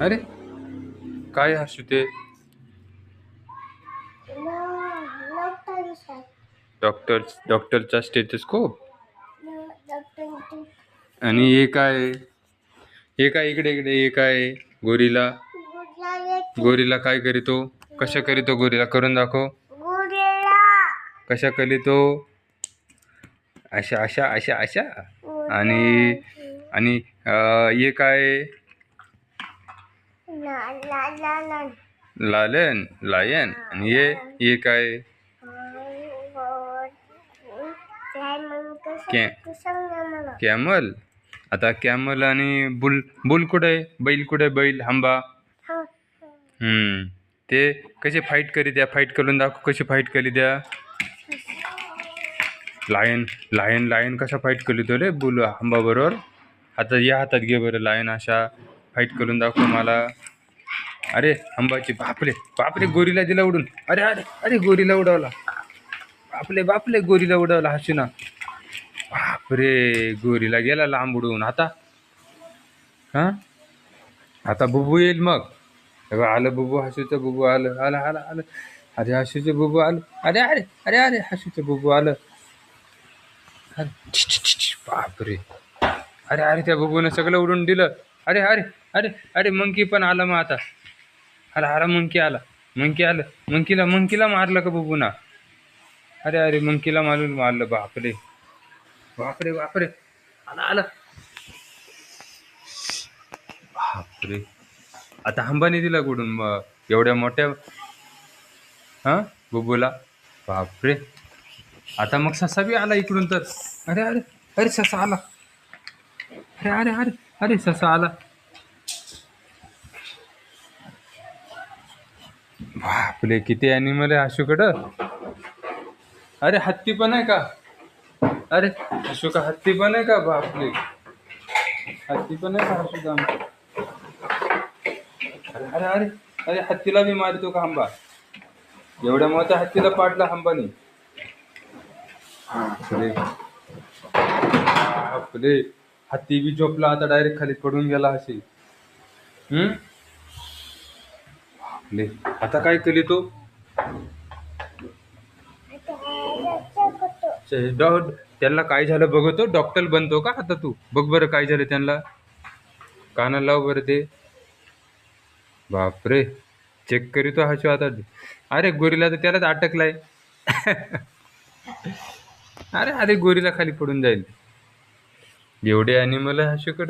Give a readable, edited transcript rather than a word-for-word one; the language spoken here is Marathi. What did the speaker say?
अरे काय हसू ते? डॉक्टरचा स्टेथोस्कोप. आणि हे काय? हे काय? इकडे इकडे हे काय? गोरीला गोरीला काय करीतो? कशा करीतो गोरीला? करून दाखव. कशा करीतो? अशा अशा अशा अशा. आणि आणि हे काय? लायन. आणि हे काय? कॅमल. आता कॅमल आणि बुल कुठे? बैल कुठे? बैल हंबा. ते कसे फाईट करी द्या? फाईट करून दाखव. कशी फाईट करी द्या? लायन कसा फाईट करीतो रे बुल हंबा बरोबर? हातात घे बरं. लायन अशा फाईट करून दाखव मला. अरे हंबाची बापरे गोरीला दिला उडून. अरे अरे अरे गोरीला उडवला. बापले गोरीला उडवला हसू ना. बापरे गोरीला गेला लांब उडून. आता बुबू येईल मग. आलं बुबू. हसूचं बुबू आलं. आलं. अरे हसूचं बुबू आलं. अरे अरे अरे अरे हसूचं बुबू आलं. बापरे. अरे अरे त्या बुबूनं सगळं उडून दिलं. अरे अरे अरे अरे मंकी पण आला मग आता. अरे मंकी आलं. मंकीला मारलं का बुबूना? अरे अरे मंकीला मारलं. बापरे. आला. बापरे. आता हंबाने दिला कुठून मग एवढ्या मोठ्या बुबूला? बापरे. आता मग ससा बी आला इकडून तर. अरे अरे अरे ससा आला. अरे ससा आला. बापरे किती ॲनिमल आहे हसूकडं. अरे हत्ती पण आहे का? अरे हसू का हत्ती पण आहे का? बापरे हत्ती पण आहे का हसू का? अरे अरे अरे हत्तीला बी मारतो का हंबा? एवढ्या मोठ्या हत्तीला पाडला हंबाने. बापरे हत्ती बी झोपला आता. डायरेक्ट खाली पडून गेला असे. आता काय केली तो? त्यांना काय झालं बघतो. डॉक्टर बनतो का आता तू? बघ बरं काय झालं त्यांना. कानाला लाव बरं ते. बापरे चेक करीतो हसू आता. अरे गोरीला तर त्यालाच अटकलाय. अरे गोरीला खाली पडून जाईल. एवढे ॲनिमल हसूकडं.